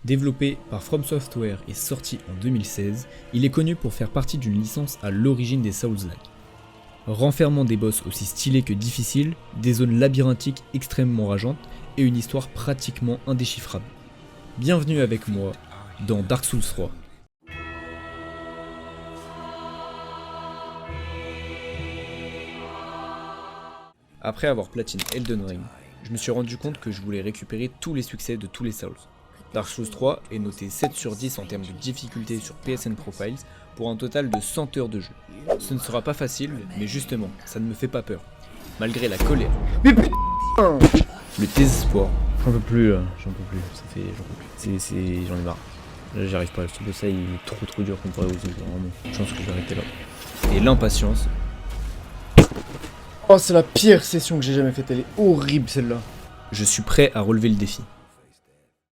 Développé par From Software et sorti en 2016, il est connu pour faire partie d'une licence à l'origine des Souls-like. Renfermant des boss aussi stylés que difficiles, des zones labyrinthiques extrêmement rageantes et une histoire pratiquement indéchiffrable. Bienvenue avec moi dans Dark Souls 3. Après avoir platiné Elden Ring, je me suis rendu compte que je voulais récupérer tous les succès de tous les Souls. Dark Souls 3 est noté 7 sur 10 en termes de difficulté sur PSN Profiles pour un total de 100 heures de jeu. Ce ne sera pas facile, mais justement, ça ne me fait pas peur. Malgré la colère, Mais putain, le désespoir, j'en peux plus, ça fait, j'en ai marre. Là j'y arrive pas, ce boss là il est trop dur comparé aux autres, vraiment. Je pense que je vais arrêter là. et l'impatience, Oh, c'est la pire session que j'ai jamais faite, elle est horrible celle-là. je suis prêt à relever le défi.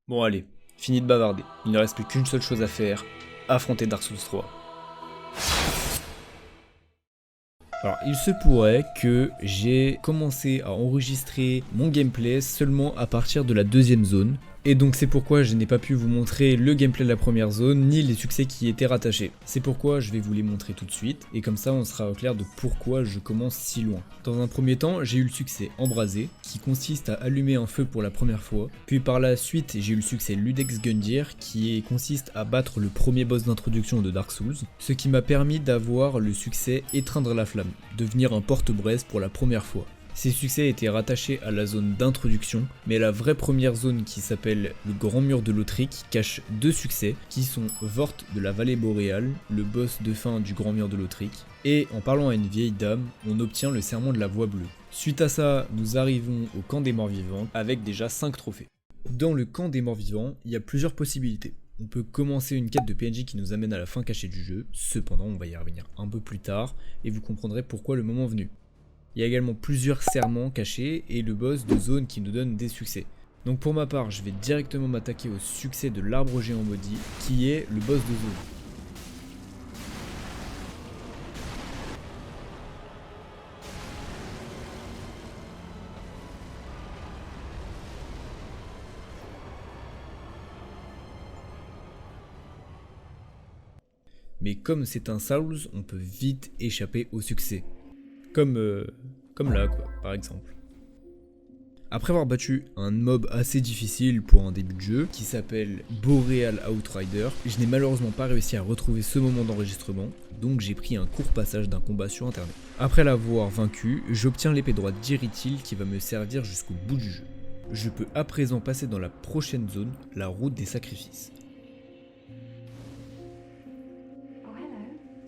Bon allez, fini de bavarder, il ne reste plus qu'une seule chose à faire, affronter Dark Souls 3. Alors il se pourrait que j'ai commencé à enregistrer mon gameplay seulement à partir de la deuxième zone. Et donc c'est pourquoi je n'ai pas pu vous montrer le gameplay de la première zone, ni les succès qui y étaient rattachés. C'est pourquoi je vais vous les montrer tout de suite, et comme ça on sera au clair de pourquoi je commence si loin. Dans un premier temps, j'ai eu le succès Embrasé, qui consiste à allumer un feu pour la première fois. Puis par la suite, j'ai eu le succès Ludex Gundyr, qui consiste à battre le premier boss d'introduction de Dark Souls. Ce qui m'a permis d'avoir le succès Étreindre la flamme, devenir un porte-braise pour la première fois. Ces succès étaient rattachés à la zone d'introduction, mais la vraie première zone qui s'appelle le Grand Mur de Lothric cache deux succès qui sont Vort de la Vallée Boréale, le boss de fin du Grand Mur de Lothric, et en parlant à une vieille dame, on obtient le serment de la Voix Bleue. Suite à ça, nous arrivons au camp des morts vivants avec déjà 5 trophées. Dans le camp des morts vivants, il y a plusieurs possibilités. On peut commencer une quête de PNJ qui nous amène à la fin cachée du jeu, cependant on va y revenir un peu plus tard, et vous comprendrez pourquoi le moment venu. Il y a également plusieurs serments cachés et le boss de zone qui nous donne des succès. Donc pour ma part, je vais directement m'attaquer au succès de l'arbre géant maudit, qui est le boss de zone. Mais comme c'est un Souls, on peut vite échapper au succès. Comme là quoi, par exemple. Après avoir battu un mob assez difficile pour un début de jeu, qui s'appelle Boreal Outrider, je n'ai malheureusement pas réussi à retrouver ce moment d'enregistrement, donc j'ai pris un court passage d'un combat sur internet. Après l'avoir vaincu, j'obtiens l'épée droite d'Irithil qui va me servir jusqu'au bout du jeu. Je peux à présent passer dans la prochaine zone, la route des sacrifices.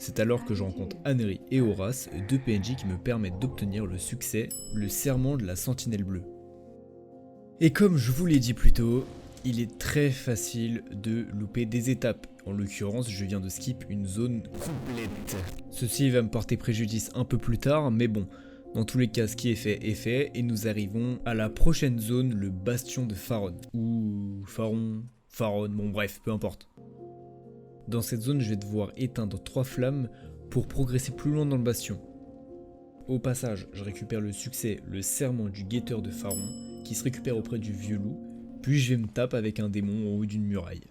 C'est alors que je rencontre Anri et Horace, deux PNJ qui me permettent d'obtenir le succès, le serment de la sentinelle bleue. Et comme je vous l'ai dit plus tôt, il est très facile de louper des étapes. En l'occurrence, je viens de skip une zone complète. Ceci va me porter préjudice un peu plus tard, mais bon, dans tous les cas, ce qui est fait, et nous arrivons à la prochaine zone, le bastion de Faron. Ou Faron, bon bref, peu importe. Dans cette zone, je vais devoir éteindre 3 flammes pour progresser plus loin dans le bastion. Au passage, je récupère le succès, le serment du guetteur de Faron, qui se récupère auprès du vieux loup, puis je vais me taper avec un démon en haut d'une muraille.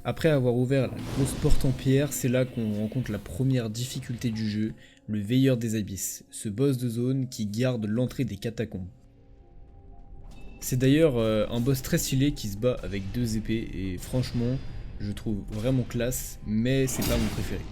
Après avoir ouvert la grosse porte en pierre, c'est là qu'on rencontre la première difficulté du jeu, le Veilleur des Abysses, ce boss de zone qui garde l'entrée des catacombes. C'est d'ailleurs un boss très stylé qui se bat avec 2 épées et franchement, je trouve vraiment classe, mais c'est pas mon préféré.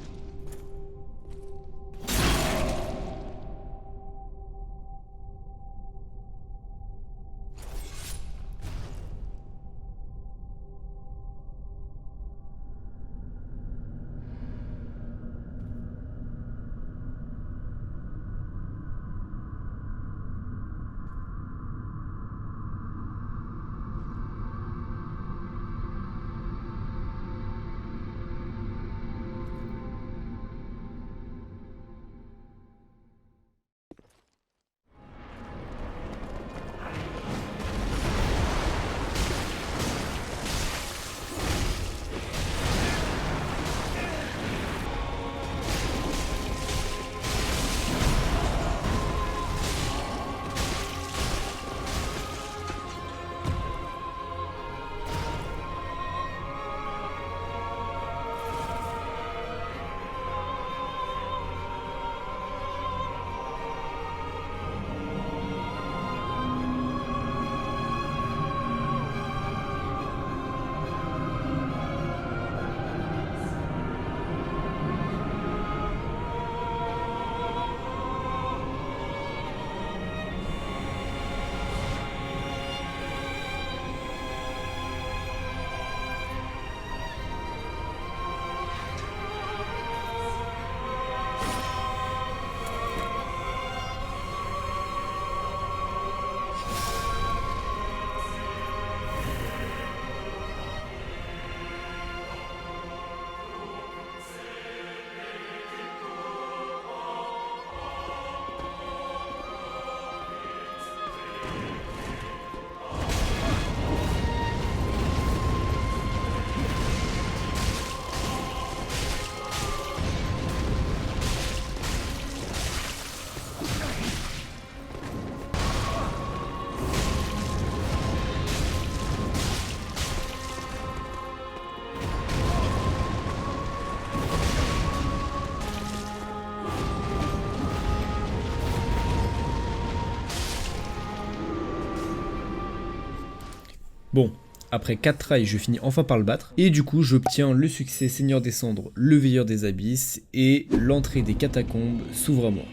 Bon, après 4 tries, je finis enfin par le battre, et du coup j'obtiens le succès Seigneur des Cendres, le Veilleur des Abysses, et l'entrée des catacombes s'ouvre à moi.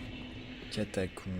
Catacombes.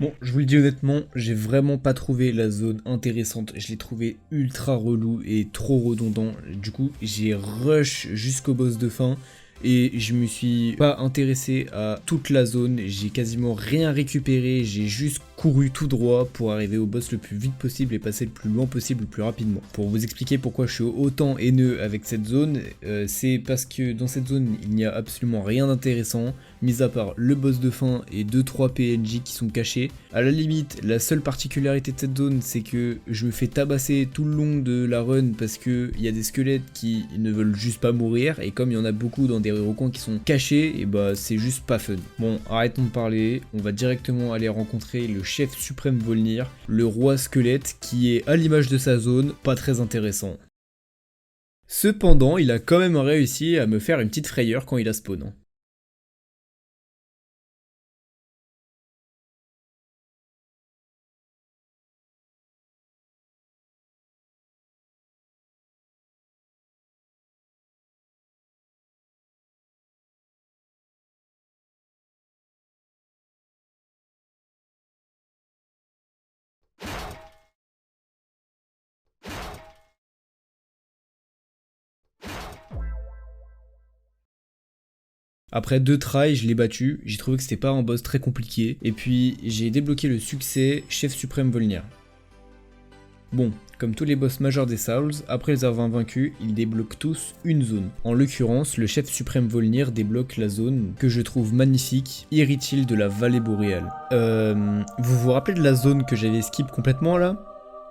Bon, je vous le dis honnêtement, j'ai vraiment pas trouvé la zone intéressante, je l'ai trouvé ultra relou et trop redondant, du coup j'ai rush jusqu'au boss de fin, et je me suis pas intéressé à toute la zone, j'ai quasiment rien récupéré, j'ai juste couru tout droit pour arriver au boss le plus vite possible et passer le plus loin possible, le plus rapidement. Pour vous expliquer pourquoi je suis autant haineux avec cette zone, c'est parce que dans cette zone il n'y a absolument rien d'intéressant, mis à part le boss de fin et 2-3 PNJ qui sont cachés. À la limite, la seule particularité de cette zone, c'est que je me fais tabasser tout le long de la run parce que il y a des squelettes qui ne veulent juste pas mourir, et comme il y en a beaucoup dans des recoins qui sont cachés, et bah c'est juste pas fun. Bon, arrêtons de parler, on va directement aller rencontrer le chef suprême Volnir, le roi squelette, qui est à l'image de sa zone, pas très intéressant. Cependant, il a quand même réussi à me faire une petite frayeur quand il a spawn. Après 2 tries, je l'ai battu, j'ai trouvé que c'était pas un boss très compliqué, et puis j'ai débloqué le succès Chef Suprême Volnir. Bon, comme tous les boss majeurs des Souls, après les avoir vaincus, ils débloquent tous une zone. En l'occurrence, le Chef Suprême Volnir débloque la zone que je trouve magnifique, Irithyll de la Vallée Boréale. Vous vous rappelez de la zone que j'avais skip complètement là?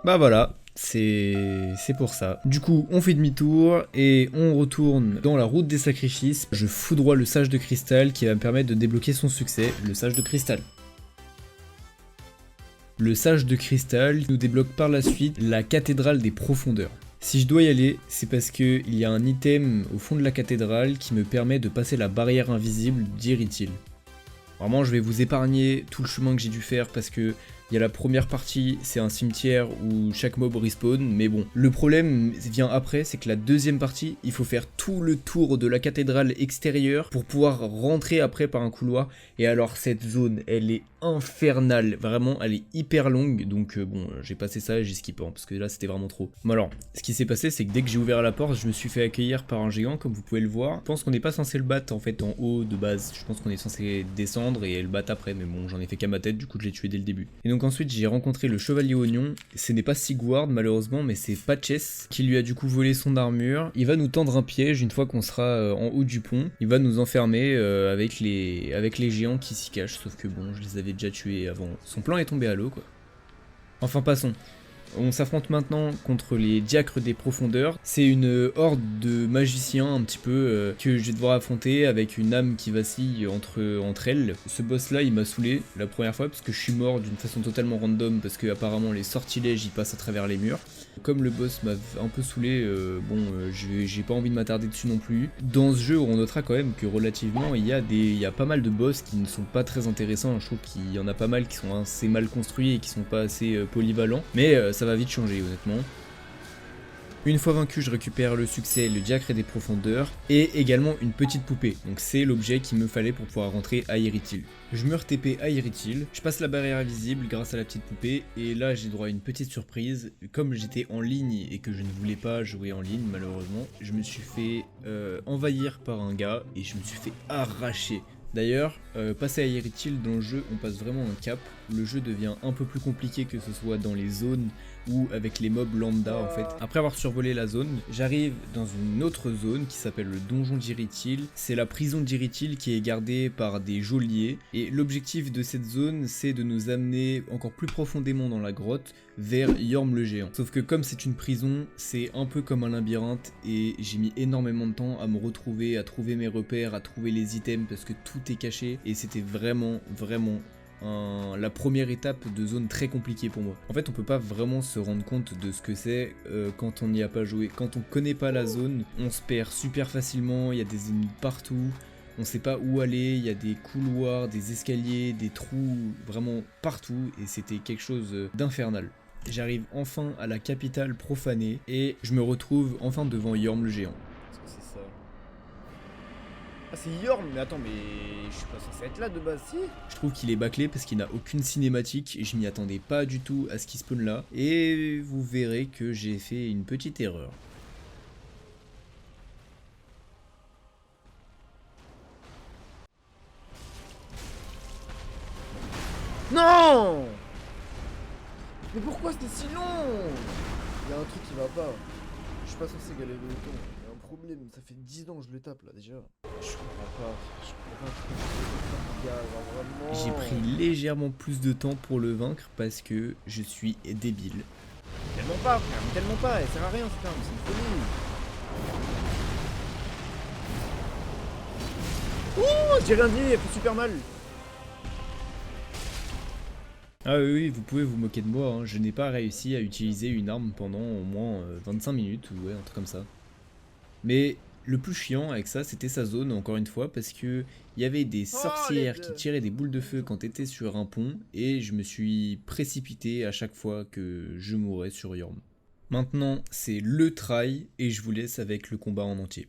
Bah voilà, c'est pour ça. Du coup, on fait demi-tour et on retourne dans la route des sacrifices. Je foudroie le sage de cristal qui va me permettre de débloquer son succès, le sage de cristal. Le sage de cristal nous débloque par la suite la cathédrale des profondeurs. Si je dois y aller, c'est parce qu'il y a un item au fond de la cathédrale qui me permet de passer la barrière invisible d'Irithyll. Vraiment, je vais vous épargner tout le chemin que j'ai dû faire parce que il y a la première partie, c'est un cimetière où chaque mob respawn, mais bon. Le problème vient après, c'est que la deuxième partie, il faut faire tout le tour de la cathédrale extérieure pour pouvoir rentrer après par un couloir. Et alors cette zone, elle est infernale, vraiment, elle est hyper longue, donc bon, j'ai passé ça et j'ai skippé, parce que là c'était vraiment trop. Bon alors, ce qui s'est passé, c'est que dès que j'ai ouvert la porte, je me suis fait accueillir par un géant, comme vous pouvez le voir. Je pense qu'on n'est pas censé le battre en fait en haut de base, je pense qu'on est censé descendre et le battre après, mais bon, j'en ai fait qu'à ma tête, du coup je l'ai tué dès le début. Et donc ensuite j'ai rencontré le chevalier oignon, ce n'est pas Sigward malheureusement, mais c'est Patches qui lui a du coup volé son armure. Il va nous tendre un piège une fois qu'on sera en haut du pont, il va nous enfermer avec les géants qui s'y cachent, sauf que bon, je les avais déjà tués avant. Son plan est tombé à l'eau quoi. Enfin passons. On s'affronte maintenant contre les diacres des profondeurs. C'est une horde de magiciens un petit peu que je vais devoir affronter avec une âme qui vacille entre elles. Ce boss là il m'a saoulé la première fois parce que je suis mort d'une façon totalement random parce que apparemment les sortilèges ils passent à travers les murs. Comme le boss m'a un peu saoulé, j'ai pas envie de m'attarder dessus non plus. Dans ce jeu on notera quand même que relativement il y a pas mal de boss qui ne sont pas très intéressants. Je trouve qu'il y en a pas mal qui sont assez mal construits et qui sont pas assez polyvalents. Mais ça va vite changer honnêtement. Une fois vaincu, je récupère le succès, le diacre des profondeurs, et également une petite poupée. Donc c'est l'objet qu'il me fallait pour pouvoir rentrer à Irithyll. Je me re-TP à Irithyll, je passe la barrière invisible grâce à la petite poupée, et là j'ai droit à une petite surprise. Comme j'étais en ligne et que je ne voulais pas jouer en ligne malheureusement, je me suis fait envahir par un gars et je me suis fait arracher. D'ailleurs, passer à Irithyll dans le jeu, on passe vraiment un cap. Le jeu devient un peu plus compliqué que ce soit dans les zones ou avec les mobs lambda en fait. Après avoir survolé la zone, j'arrive dans une autre zone qui s'appelle le donjon d'Irithyll. C'est la prison d'Irithyll qui est gardée par des geôliers. Et l'objectif de cette zone, c'est de nous amener encore plus profondément dans la grotte vers Yorm le géant. Sauf que comme c'est une prison, c'est un peu comme un labyrinthe et j'ai mis énormément de temps à me retrouver, à trouver mes repères, à trouver les items parce que tout est caché et c'était vraiment la première étape de zone très compliquée pour moi. En fait on peut pas vraiment se rendre compte de ce que c'est quand on n'y a pas joué. Quand on connaît pas la zone, on se perd super facilement, il y a des ennemis partout, on sait pas où aller, il y a des couloirs, des escaliers, des trous, vraiment partout et c'était quelque chose d'infernal. J'arrive enfin à la capitale profanée et je me retrouve enfin devant Yorm le géant. Qu'est-ce que c'est ça? Ah, c'est Yorm, mais attends, mais je suis pas censé être là de base, si? Je trouve qu'il est bâclé parce qu'il n'a aucune cinématique et je m'y attendais pas du tout à ce qu'il spawn là. Et vous verrez que j'ai fait une petite erreur. Non! Mais pourquoi c'était si long? Il y a un truc qui va pas. Je suis pas censé galérer autant. Il y a un problème, ça fait 10 ans que je le tape là déjà. Je comprends pas. Je comprends pas pourquoi je le gars, genre J'ai vraiment. pris légèrement plus de temps pour le vaincre parce que je suis débile. Tellement pas, frère, mais tellement pas, elle sert à rien cette arme, c'est une folie. Ouh, j'ai rien dit, elle fait super mal. Ah oui, oui, vous pouvez vous moquer de moi, hein. Je n'ai pas réussi à utiliser une arme pendant au moins 25 minutes ou ouais, un truc comme ça. Mais le plus chiant avec ça, c'était sa zone, encore une fois, parce que il y avait des Oh, sorcières qui les... tiraient des boules de feu quand t'étais sur un pont, et je me suis précipité à chaque fois que je mourais sur Yorm. Maintenant, c'est le try, et je vous laisse avec le combat en entier.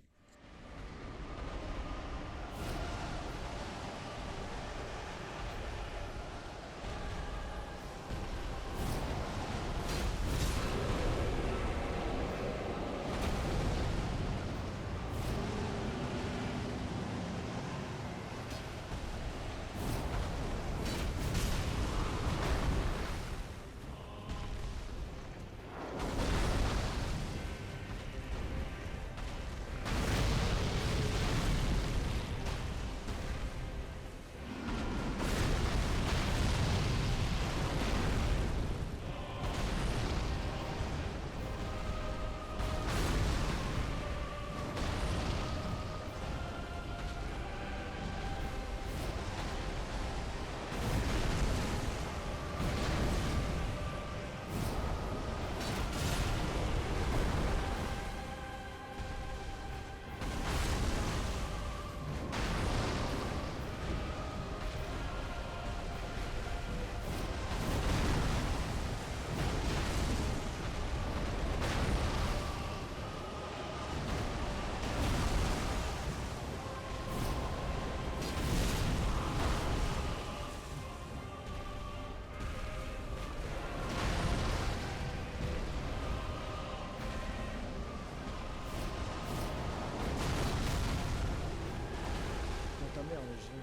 Ta mère, mais j'ai...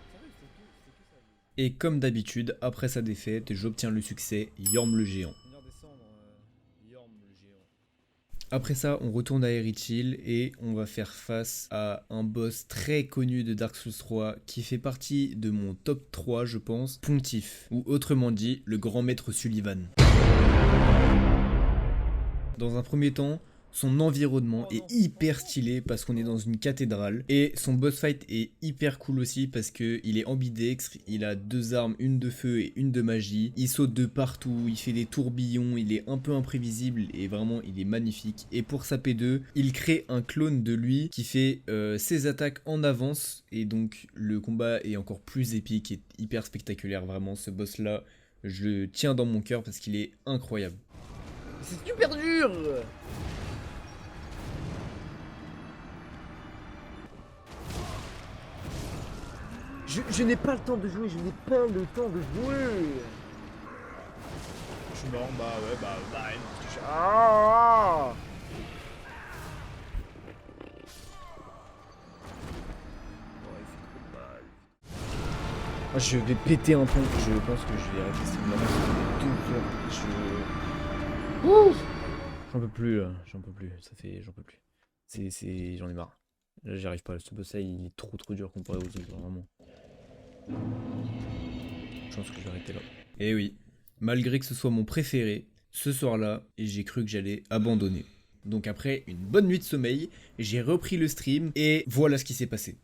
Sérieux, c'est que ça. Et comme d'habitude, après sa défaite, j'obtiens le succès Yorm le géant. Venir descendre, Yorm le géant. Après ça, on retourne à Erythil et on va faire face à un boss très connu de Dark Souls 3 qui fait partie de mon top 3, je pense, Pontiff, ou autrement dit, le grand maître Sullivan. Dans un premier temps, son environnement est hyper stylé parce qu'on est dans une cathédrale et son boss fight est hyper cool aussi parce que il est ambidextre, il a deux armes, une de feu et une de magie, il saute de partout, il fait des tourbillons, il est un peu imprévisible et vraiment il est magnifique. Et pour sa P2, il crée un clone de lui qui fait ses attaques en avance et donc le combat est encore plus épique et hyper spectaculaire. Vraiment, ce boss là, je le tiens dans mon cœur parce qu'il est incroyable. C'est super dur. Je n'ai pas le temps de jouer, je n'ai pas le temps de jouer. Je suis mort, bah ouais, bah non. Ah. Oh, il fait trop mal. Moi, je vais péter un pont. Je pense que je vais arrêter cette maman. Ça fait 2 heures. J'en peux plus, là. J'en peux plus. J'en peux plus. J'en ai marre. Là, j'y arrive pas. Ce boss là, il est trop dur comparé aux autres, vraiment. Je pense que je vais arrêter là. Et oui, malgré que ce soit mon préféré, ce soir-là, j'ai cru que j'allais abandonner. Donc après une bonne nuit de sommeil, j'ai repris le stream et voilà ce qui s'est passé.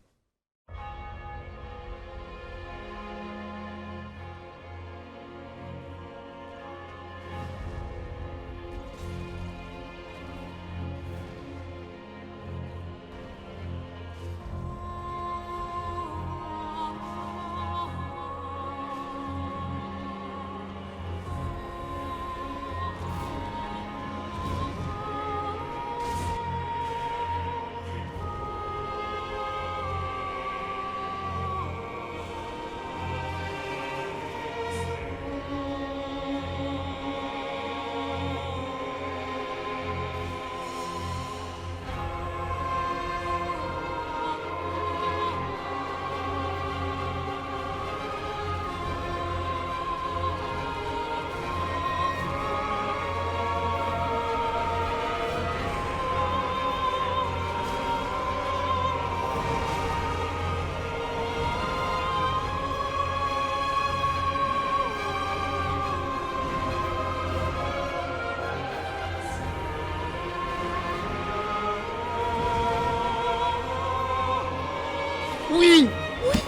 Oui! Oui!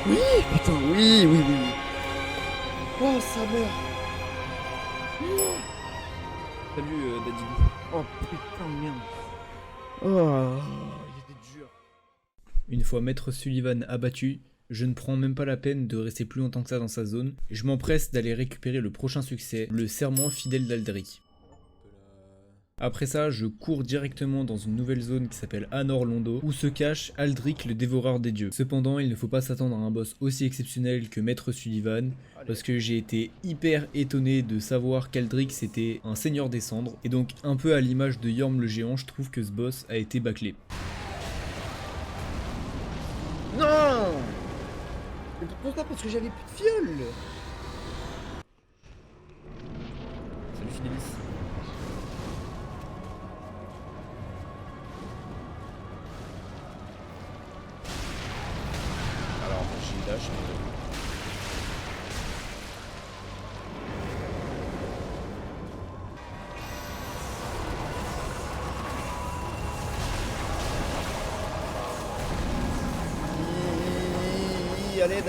Oui! Putain, oui, oui, oui, oui. Oh, sa mère! Salut Dadibou. Oh putain de merde. Oh, il était dur. Une fois Maître Sullivan abattu, je ne prends même pas la peine de rester plus longtemps que ça dans sa zone, et je m'empresse d'aller récupérer le prochain succès, le serment fidèle d'Aldric. Après ça, je cours directement dans une nouvelle zone qui s'appelle Anor Londo, où se cache Aldric le dévoreur des dieux. Cependant, il ne faut pas s'attendre à un boss aussi exceptionnel que Maître Sullivan, parce que j'ai été hyper étonné de savoir qu'Aldric c'était un seigneur des cendres, et donc un peu à l'image de Yorm le géant, je trouve que ce boss a été bâclé. Non! Mais pourquoi? Parce que j'avais plus de fiole. Salut Fidelis. Alors, j'ai lâché. Allez.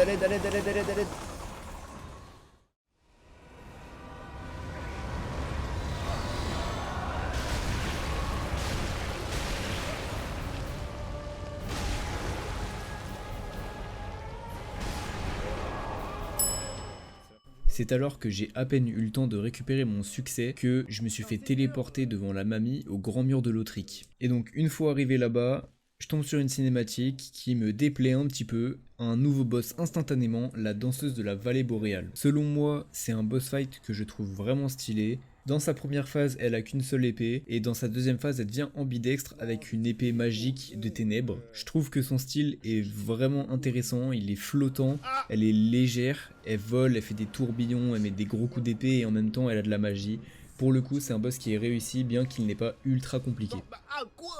C'est alors que j'ai à peine eu le temps de récupérer mon succès que je me suis fait téléporter devant la mamie au grand mur de l'Autrique. Et donc une fois arrivé là-bas, je tombe sur une cinématique qui me déplaît un petit peu, un nouveau boss instantanément, la danseuse de la vallée boréale. Selon moi, c'est un boss fight que je trouve vraiment stylé. Dans sa première phase, elle a qu'une seule épée, et dans sa deuxième phase, elle devient ambidextre avec une épée magique de ténèbres. Je trouve que son style est vraiment intéressant, il est flottant, elle est légère, elle vole, elle fait des tourbillons, elle met des gros coups d'épée, et en même temps, elle a de la magie. Pour le coup, c'est un boss qui est réussi, bien qu'il n'est pas ultra compliqué.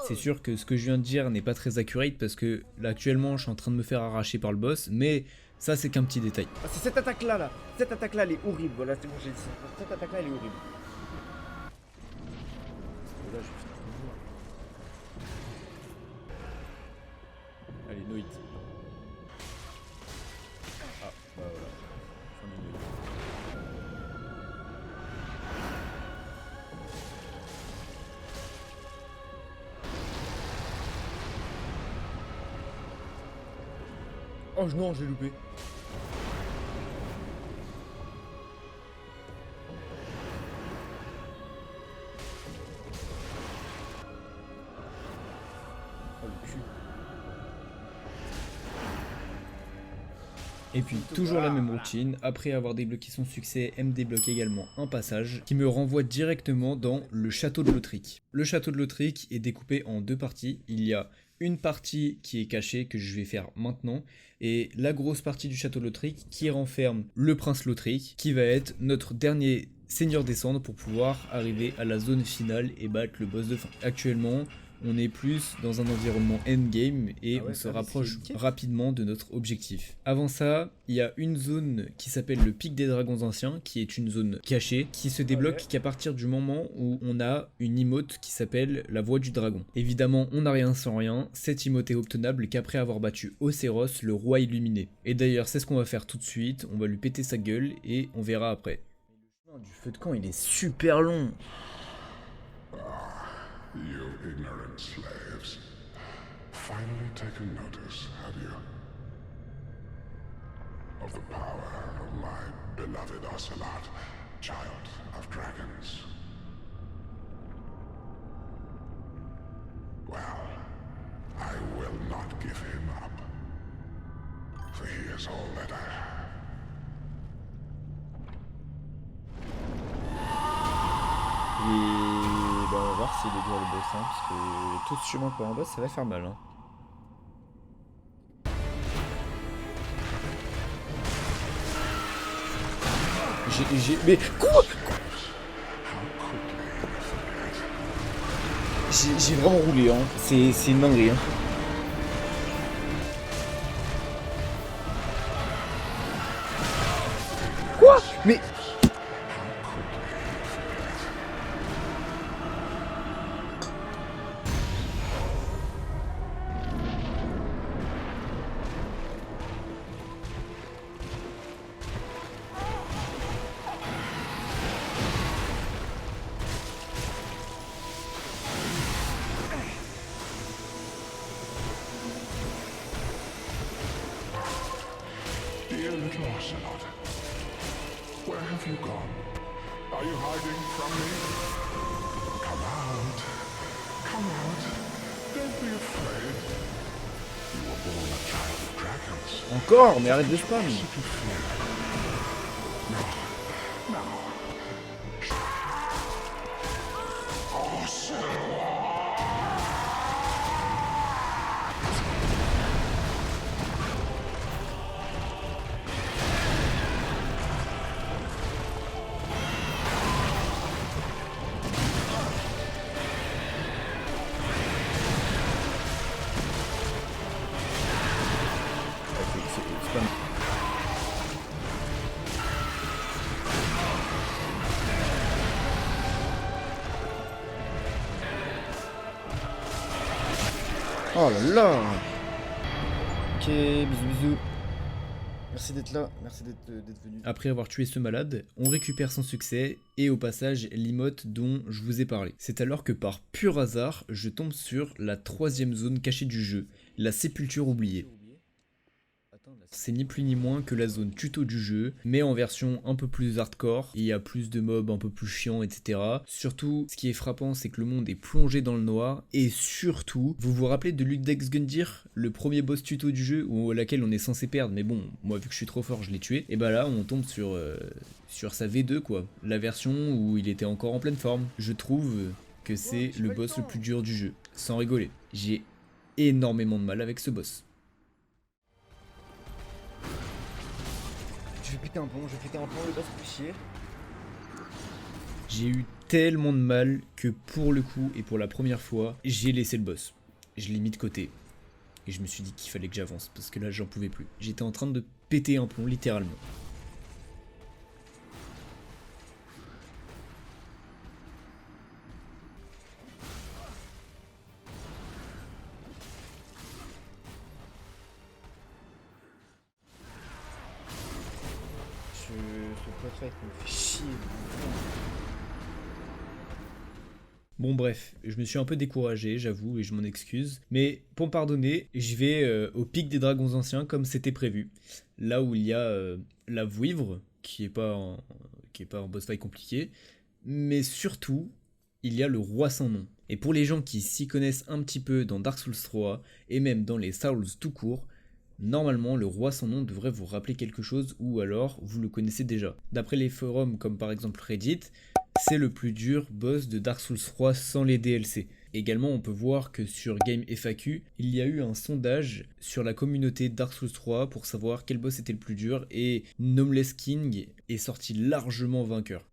C'est sûr que ce que je viens de dire n'est pas très accurate, parce que là, actuellement, je suis en train de me faire arracher par le boss, mais ça, c'est qu'un petit détail. Ah, c'est cette attaque-là, là. Cette attaque-là, elle est horrible. Voilà, c'est bon, j'ai dit ça. Cette attaque-là, elle est horrible. Là, je vais faire un Allez, Noit. Ah, bah voilà. Fin du Noit. Oh non, j'ai loupé. Oh le cul. Et puis, toujours la même routine, après avoir débloqué son succès, elle me débloque également un passage qui me renvoie directement dans le château de Lautric. Le château de Lautric est découpé en deux parties. Il y a une partie qui est cachée que je vais faire maintenant et la grosse partie du château de Lautric qui renferme le prince Lautric qui va être notre dernier seigneur des cendres pour pouvoir arriver à la zone finale et battre le boss de fin. Actuellement, on est plus dans un environnement endgame et on se rapproche rapidement de notre objectif. Avant ça, il y a une zone qui s'appelle le pic des dragons anciens, qui est une zone cachée, qui se débloque qu'à partir du moment où on a une emote qui s'appelle la voix du dragon. Évidemment, on n'a rien sans rien, cette emote est obtenable qu'après avoir battu Océros, le roi illuminé. Et d'ailleurs, c'est ce qu'on va faire tout de suite, on va lui péter sa gueule et on verra après. Le chemin du feu de camp, il est super long. You ignorant slaves. Finally taken notice, have you? Of the power of my beloved Ocelot, child of dragons. Well, I will not give him up. For he is all that I have. Et bah, on va voir s'il est dur le boss, hein, parce que tout ce chemin pour un boss, ça va faire mal. Hein. Mais quoi? J'ai vraiment roulé, hein. C'est une dinguerie, hein. Quoi? Mais... Ocelot, where have you gone? Are you hiding from me? Come out. Come out. Don't be afraid. You were born a child of dragons. Encore, mais arrête de spam. Spam. Oh là là. Ok, bisous bisous. Merci d'être là, merci d'être venu. Après avoir tué ce malade, on récupère son succès et au passage l'emote dont je vous ai parlé. C'est alors que par pur hasard, je tombe sur la 3e zone cachée du jeu, la sépulture oubliée. C'est ni plus ni moins que la zone tuto du jeu, mais en version un peu plus hardcore, il y a plus de mobs un peu plus chiants, etc. Surtout, ce qui est frappant, c'est que le monde est plongé dans le noir, et surtout, vous vous rappelez de Ludex Gundyr, le premier boss tuto du jeu, où laquelle on est censé perdre, mais bon, moi vu que je suis trop fort, je l'ai tué, et bah là, on tombe sur sa V2 quoi, la version où il était encore en pleine forme. Je trouve que c'est le boss le plus dur du jeu, sans rigoler. J'ai énormément de mal avec ce boss. Je vais péter un plomb, le boss fait chier. J'ai eu tellement de mal que pour le coup et pour la première fois, j'ai laissé le boss. Je l'ai mis de côté. Et je me suis dit qu'il fallait que j'avance parce que là j'en pouvais plus. J'étais en train de péter un plomb littéralement. Ce préfet me fait chier. Bon bref, je me suis un peu découragé, j'avoue, et je m'en excuse. Mais pour me pardonner, je vais au pic des dragons anciens comme c'était prévu. Là où il y a la Vouivre, qui est pas un boss fight compliqué. Mais surtout, il y a le roi sans nom. Et pour les gens qui s'y connaissent un petit peu dans Dark Souls 3, et même dans les Souls tout court, normalement, le roi sans nom devrait vous rappeler quelque chose ou alors vous le connaissez déjà. D'après les forums comme par exemple Reddit, c'est le plus dur boss de Dark Souls 3 sans les DLC. Également, on peut voir que sur Game FAQ, il y a eu un sondage sur la communauté Dark Souls 3 pour savoir quel boss était le plus dur et Nameless King est sorti largement vainqueur.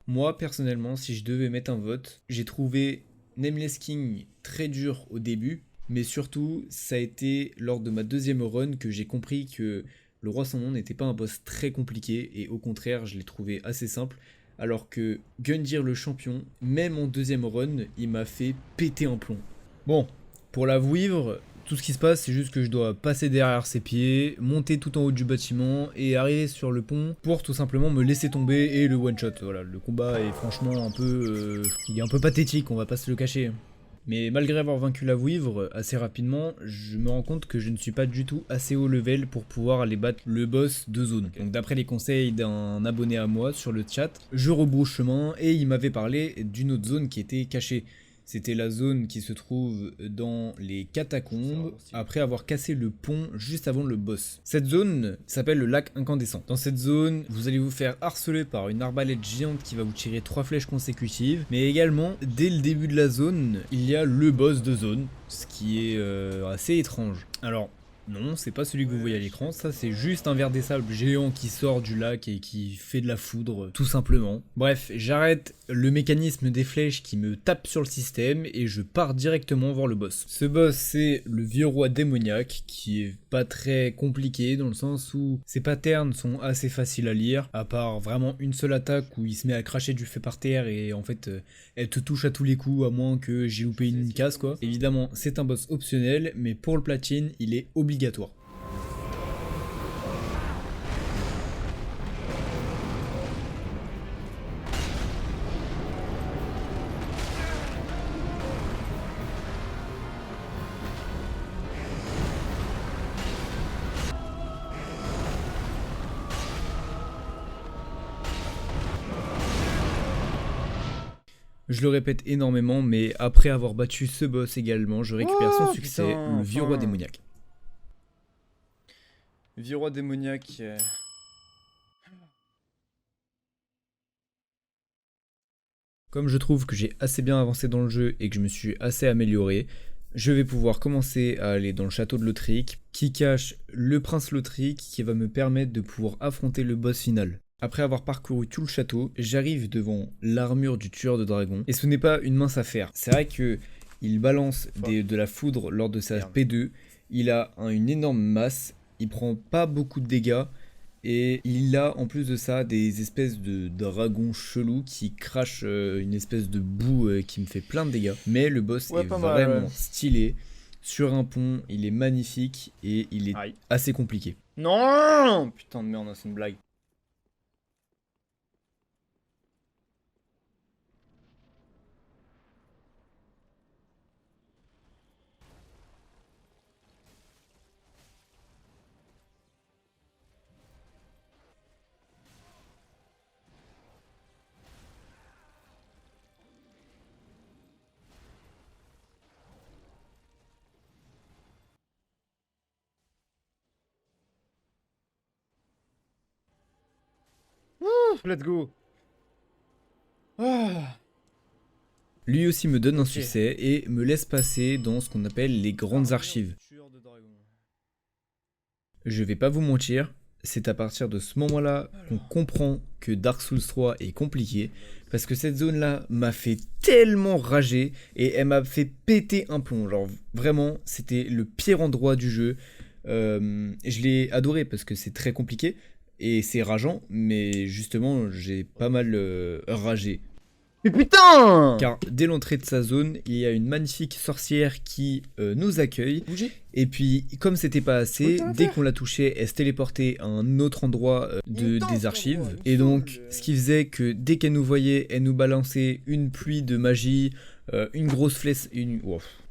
Moi, personnellement, si je devais mettre un vote, j'ai trouvé Nameless King très dur au début, mais surtout, ça a été lors de ma 2e run que j'ai compris que le roi sans nom n'était pas un boss très compliqué, et au contraire, je l'ai trouvé assez simple, alors que Gundyr le champion, même en 2e run, il m'a fait péter un plomb. Bon, pour la Vouivre, tout ce qui se passe, c'est juste que je dois passer derrière ses pieds, monter tout en haut du bâtiment et arriver sur le pont pour tout simplement me laisser tomber et le one-shot. Voilà, le combat est franchement un peu... il est un peu pathétique, on va pas se le cacher. Mais malgré avoir vaincu la Vouivre assez rapidement, je me rends compte que je ne suis pas du tout assez haut level pour pouvoir aller battre le boss de zone. Donc d'après les conseils d'un abonné à moi sur le chat, je rebrousse chemin et il m'avait parlé d'une autre zone qui était cachée. C'était la zone qui se trouve dans les catacombes, après avoir cassé le pont juste avant le boss. Cette zone s'appelle le lac incandescent. Dans cette zone, vous allez vous faire harceler par une arbalète géante qui va vous tirer 3 flèches consécutives. Mais également, dès le début de la zone, il y a le boss de zone, ce qui est assez étrange. Alors, non, c'est pas celui que vous voyez à l'écran, ça c'est juste un ver des sables géant qui sort du lac et qui fait de la foudre, tout simplement. Bref, j'arrête le mécanisme des flèches qui me tape sur le système et je pars directement voir le boss. Ce boss, c'est le vieux roi démoniaque qui est pas très compliqué dans le sens où ses patterns sont assez faciles à lire, à part vraiment une seule attaque où il se met à cracher du feu par terre et en fait elle te touche à tous les coups à moins que j'ai loupé une case quoi. Évidemment, c'est un boss optionnel, mais pour le platine, il est obligatoire. Je le répète énormément, mais après avoir battu ce boss également, je récupère sans Oh, succès putain, le vieux roi enfin. démoniaque. Vieux roi démoniaque... Comme je trouve que j'ai assez bien avancé dans le jeu et que je me suis assez amélioré, je vais pouvoir commencer à aller dans le château de Lautrec, qui cache le prince Lautrec qui va me permettre de pouvoir affronter le boss final. Après avoir parcouru tout le château, j'arrive devant l'armure du tueur de dragons, et ce n'est pas une mince affaire. C'est vrai que il balance de la foudre lors de sa P2, il a une énorme masse, il prend pas beaucoup de dégâts, et il a en plus de ça des espèces de dragons chelous qui crachent une espèce de boue qui me fait plein de dégâts. Mais le boss Ouais, est pas mal, vraiment ouais. stylé. Sur un pont, il est magnifique et il est Aïe. assez compliqué. Non! Putain de merde, c'est une blague. Let's go. Ah. Lui aussi me donne un Ok. succès et me laisse passer dans ce qu'on appelle les grandes archives. Je vais pas vous mentir, c'est à partir de ce moment-là qu'on comprend que Dark Souls 3 est compliqué, parce que cette zone-là m'a fait tellement rager et elle m'a fait péter un plomb. Genre vraiment, c'était le pire endroit du jeu. Je l'ai adoré parce que c'est très compliqué et c'est rageant, mais justement, j'ai pas mal ragé. Mais putain! Car dès l'entrée de sa zone, il y a une magnifique sorcière qui nous accueille. Bouger. Et puis, comme c'était pas assez, Ok, dès faire. qu'on la touchait, elle se téléportait à un autre endroit des archives. frérot, Et donc, ce qui faisait que dès qu'elle nous voyait, elle nous balançait une pluie de magie, une grosse flèche...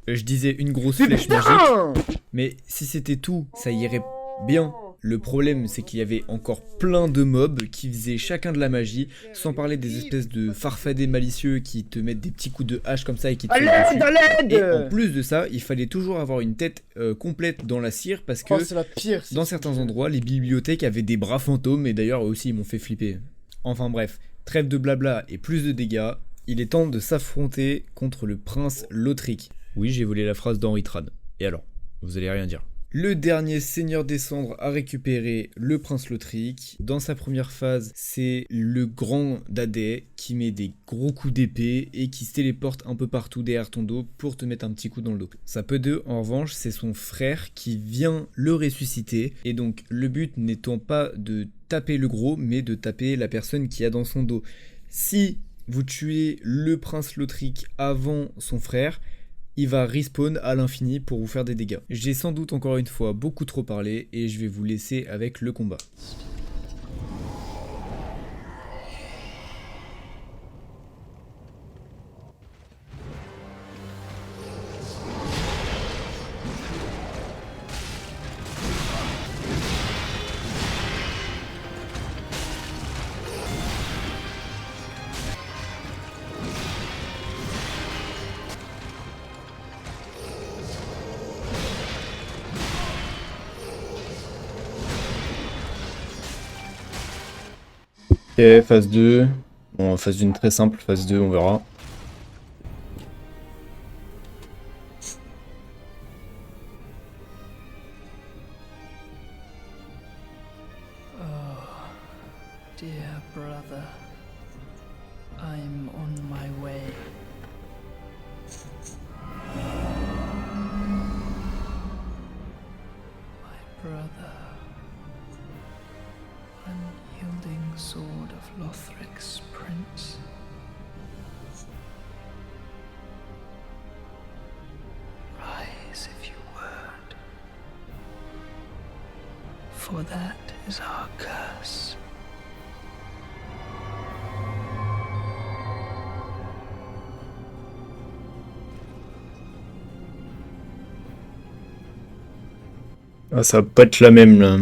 Je disais une grosse flèche magique. Mais si c'était tout, ça irait bien. Le problème, c'est qu'il y avait encore plein de mobs qui faisaient chacun de la magie, sans parler des espèces de farfadets malicieux qui te mettent des petits coups de hache comme ça et qui te À tirent l'aide, dessus. à Et en l'aide! plus de ça, il fallait toujours avoir une tête complète dans la cire parce que Oh, c'est la pire. dans certains endroits, les bibliothèques avaient des bras fantômes et d'ailleurs eux aussi ils m'ont fait flipper. Enfin bref, trêve de blabla et plus de dégâts, il est temps de s'affronter contre le prince Lautrec. Oui, j'ai volé la phrase d'Henri Trad. Et alors, vous allez rien dire. Le dernier seigneur des cendres a récupéré le prince Lautrec. Dans sa première phase, c'est le grand Dadais qui met des gros coups d'épée et qui se téléporte un peu partout derrière ton dos pour te mettre un petit coup dans le dos. Sa P2, en revanche, c'est son frère qui vient le ressusciter. Et donc, le but n'étant pas de taper le gros, mais de taper la personne qui a dans son dos. Si vous tuez le prince Lautrec avant son frère, il va respawn à l'infini pour vous faire des dégâts. J'ai sans doute encore une fois beaucoup trop parlé et je vais vous laisser avec le combat. Ok, phase 2. Bon, phase 1 très simple, phase 2 on verra. Oh, dear brother, I'm on my way. My brother, unyielding sword of Lothric's prince. Rise if you would, for that is our curse. Ah, ça va pas être la même là.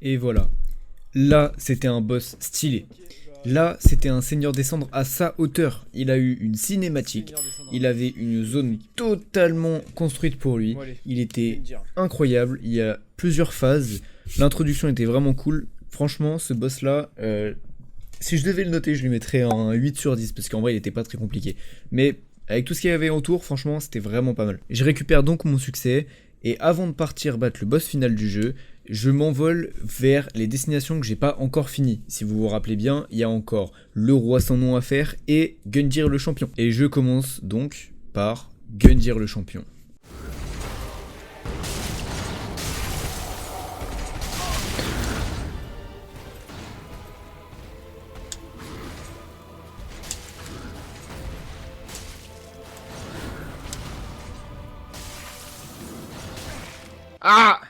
Et voilà. Là, c'était un boss stylé. Là, c'était un seigneur des cendres à sa hauteur. Il a eu une cinématique. Il avait une zone totalement construite pour lui. Il était incroyable. Il y a plusieurs phases. L'introduction était vraiment cool. Franchement, ce boss-là, si je devais le noter, je lui mettrais un 8 sur 10. Parce qu'en vrai, il était pas très compliqué. Mais avec tout ce qu'il y avait autour, franchement, c'était vraiment pas mal. Je récupère donc mon succès. Et avant de partir battre le boss final du jeu, je m'envole vers les destinations que j'ai pas encore finies. Si vous vous rappelez bien, il y a encore le roi sans nom à faire et Gundyr le champion. Et je commence donc par Gundyr le champion. Ah!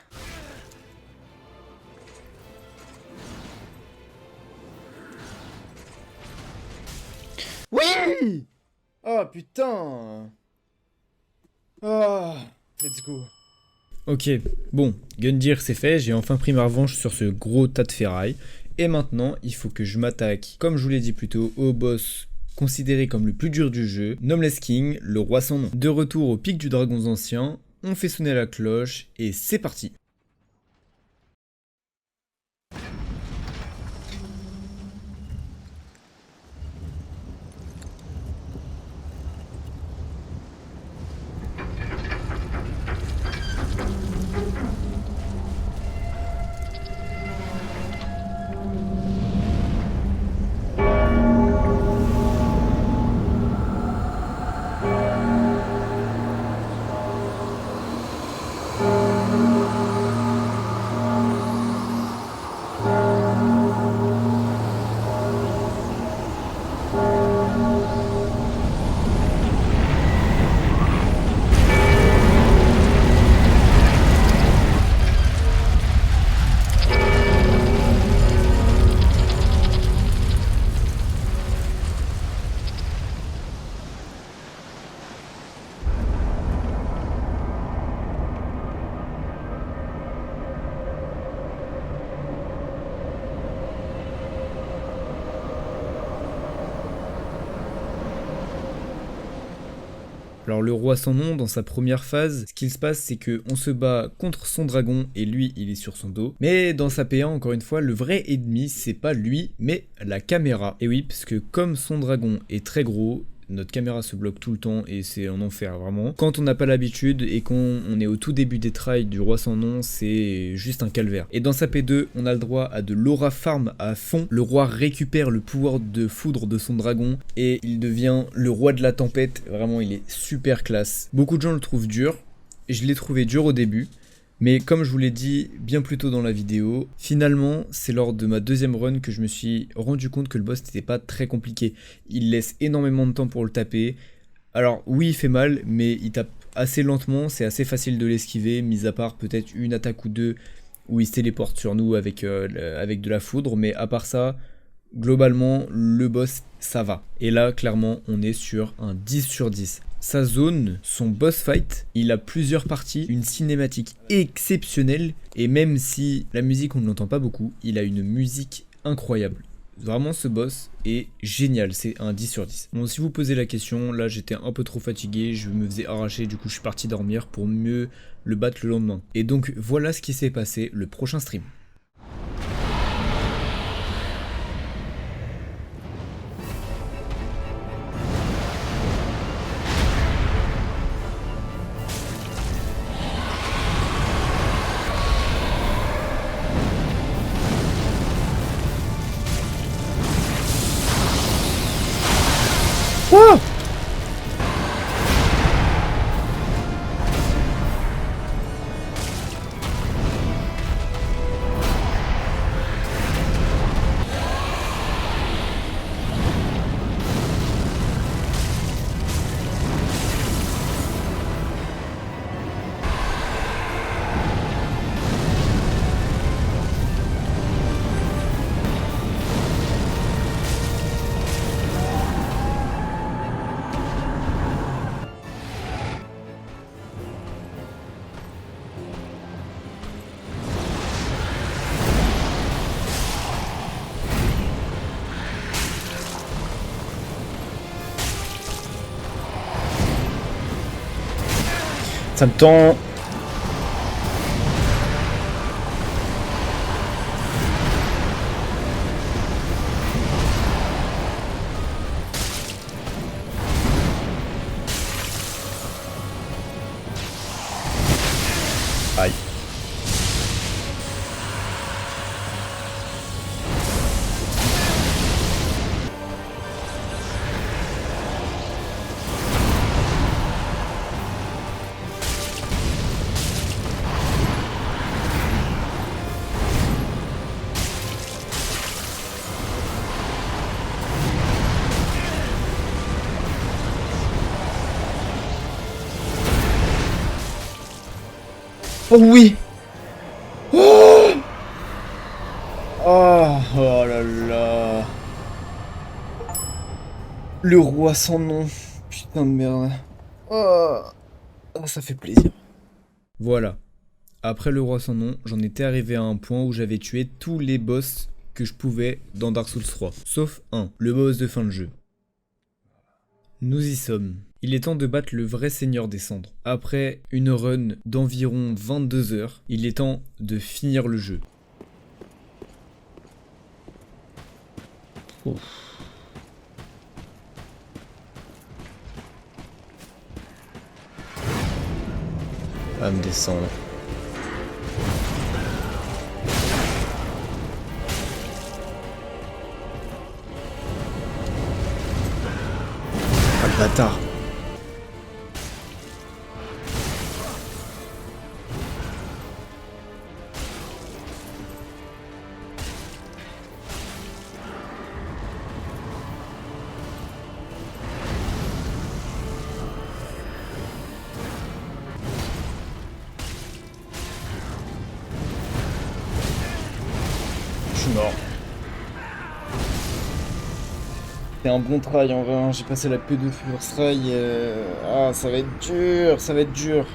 Oui! Oh putain! Ah! Let's go. Ok, bon, Gundyr c'est fait, j'ai enfin pris ma revanche sur ce gros tas de ferraille. Et maintenant, il faut que je m'attaque, comme je vous l'ai dit plus tôt, au boss considéré comme le plus dur du jeu, Nameless King, le roi sans nom. De retour au pic du Dragons Anciens, on fait sonner la cloche et c'est parti. Alors le roi sans nom, dans sa première phase, ce qu'il se passe c'est que on se bat contre son dragon et lui il est sur son dos. Mais dans sa PA, encore une fois, le vrai ennemi c'est pas lui mais la caméra. Et oui, parce que comme son dragon est très gros, notre caméra se bloque tout le temps et c'est un enfer vraiment. Quand on n'a pas l'habitude et qu'on est au tout début des trails du roi sans nom, c'est juste un calvaire. Et dans sa P2, on a le droit à de l'aura farm à fond. Le roi récupère le pouvoir de foudre de son dragon et il devient le roi de la tempête. Vraiment, il est super classe. Beaucoup de gens le trouvent dur. Je l'ai trouvé dur au début. Mais comme je vous l'ai dit bien plus tôt dans la vidéo, finalement, c'est lors de ma deuxième run que je me suis rendu compte que le boss n'était pas très compliqué. Il laisse énormément de temps pour le taper. Alors oui, il fait mal, mais il tape assez lentement, c'est assez facile de l'esquiver, mis à part peut-être une attaque ou deux où il se téléporte sur nous avec de la foudre. Mais à part ça, globalement, le boss, ça va. Et là, clairement, on est sur un 10 sur 10. Sa zone, son boss fight, il a plusieurs parties, une cinématique exceptionnelle, et même si la musique on ne l'entend pas beaucoup, il a une musique incroyable. Vraiment ce boss est génial, c'est un 10 sur 10. Bon, si vous posez la question, là j'étais un peu trop fatigué, je me faisais arracher, du coup je suis parti dormir pour mieux le battre le lendemain. Et donc voilà ce qui s'est passé le prochain stream. Oh! Ça me tend. Aïe. Oh oui. Oh, oh, oh là là. Le roi sans nom. Putain de merde. Oh, ça fait plaisir. Voilà. Après le roi sans nom, j'en étais arrivé à un point où j'avais tué tous les boss que je pouvais dans Dark Souls 3. Sauf un, le boss de fin de jeu. Nous y sommes. Il est temps de battre le vrai seigneur des cendres. Après une run d'environ 22 heures, il est temps de finir le jeu. Ouf. À me descendre. Ah le bâtard. Je suis mort. C'est un bon try en vrai, hein. J'ai passé la queue de first try. Ah, ça va être dur, ça va être dur.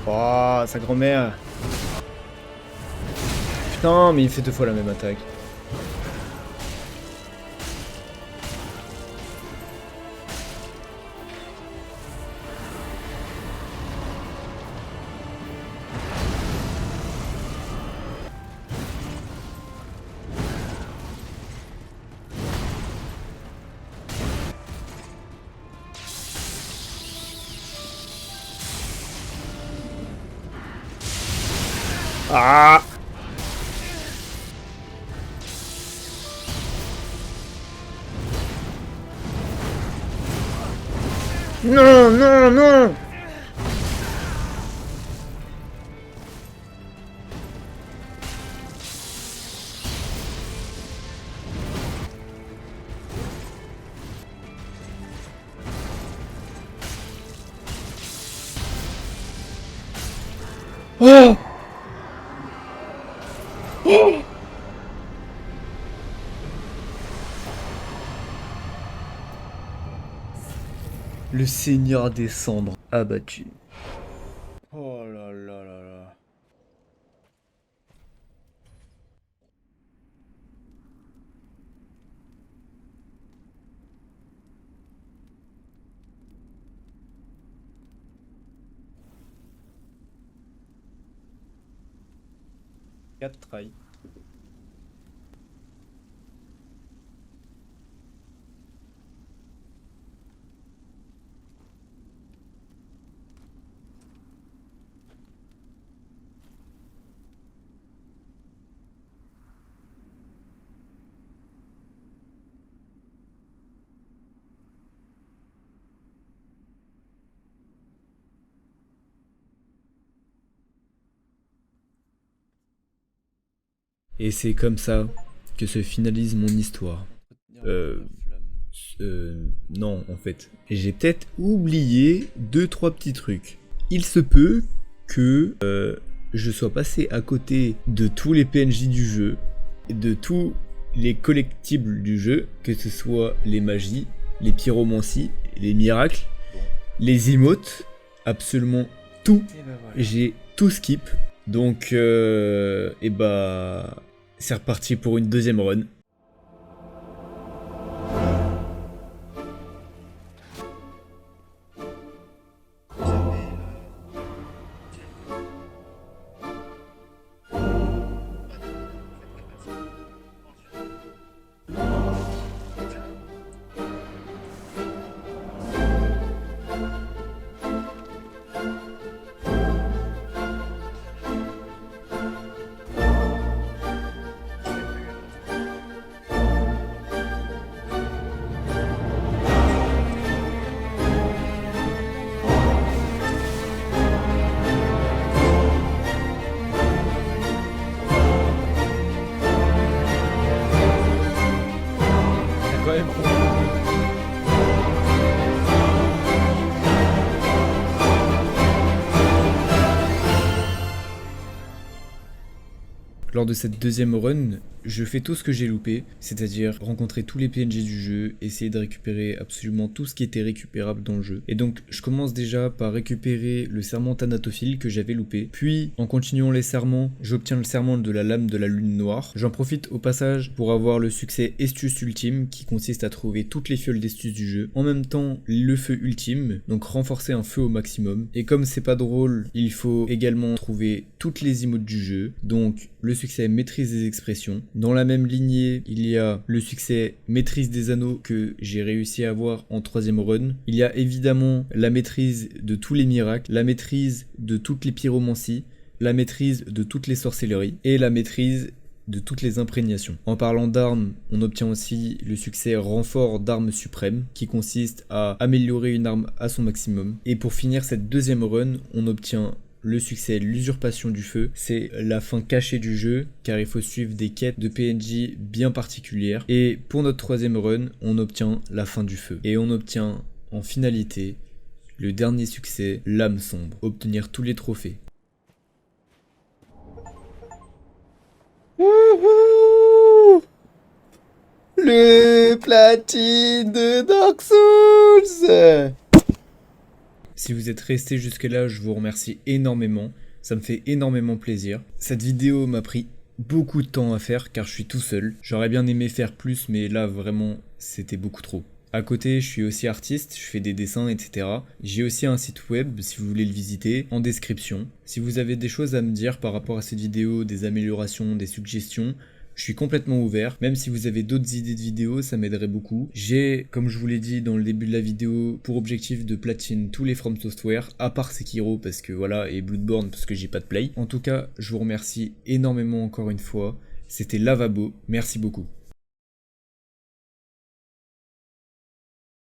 Oh, sa grand-mère. Putain, mais il fait deux fois la même attaque. Ah! Non, non, non! Oh! Oh! Le seigneur des cendres abattu. Oh là là là là. Quatre tries. Et c'est comme ça que se finalise mon histoire. Non, en fait. J'ai peut-être oublié 2-3 petits trucs. Il se peut que je sois passé à côté de tous les PNJ du jeu, de tous les collectibles du jeu, que ce soit les magies, les pyromancies, les miracles, les emotes, absolument tout. Et bah voilà. J'ai tout skip. Donc, et bah, c'est reparti pour une deuxième run. Quand même. Lors de cette deuxième run, je fais tout ce que j'ai loupé, c'est-à-dire rencontrer tous les PNJ du jeu, essayer de récupérer absolument tout ce qui était récupérable dans le jeu. Et donc je commence déjà par récupérer le serment thanatophile que j'avais loupé, puis en continuant les serments, j'obtiens le serment de la lame de la lune noire. J'en profite au passage pour avoir le succès Estus ultime qui consiste à trouver toutes les fioles d'Estus du jeu, en même temps le feu ultime, donc renforcer un feu au maximum. Et comme c'est pas drôle, il faut également trouver toutes les emotes du jeu, donc le succès maîtrise des expressions. Dans la même lignée, il y a le succès maîtrise des anneaux que j'ai réussi à avoir en troisième run. Il y a évidemment la maîtrise de tous les miracles, la maîtrise de toutes les pyromancies, la maîtrise de toutes les sorcelleries et la maîtrise de toutes les imprégnations. En parlant d'armes, on obtient aussi le succès renfort d'armes suprême qui consiste à améliorer une arme à son maximum. Et pour finir cette deuxième run, on obtient le succès l'usurpation du feu, c'est la fin cachée du jeu car il faut suivre des quêtes de PNJ bien particulières. Et pour notre troisième run, on obtient la fin du feu. Et on obtient en finalité le dernier succès, l'âme sombre, obtenir tous les trophées. Wouhou! Le platine de Dark Souls! Si vous êtes resté jusque là, je vous remercie énormément, ça me fait énormément plaisir. Cette vidéo m'a pris beaucoup de temps à faire car je suis tout seul. J'aurais bien aimé faire plus mais là vraiment c'était beaucoup trop. À côté, je suis aussi artiste, je fais des dessins, etc. J'ai aussi un site web si vous voulez le visiter, en description. Si vous avez des choses à me dire par rapport à cette vidéo, des améliorations, des suggestions, je suis complètement ouvert, même si vous avez d'autres idées de vidéos, ça m'aiderait beaucoup. J'ai, comme je vous l'ai dit dans le début de la vidéo, pour objectif de platine tous les From Software, à part Sekiro parce que voilà, et Bloodborne parce que j'ai pas de play. En tout cas, je vous remercie énormément encore une fois. C'était Lavabo, merci beaucoup.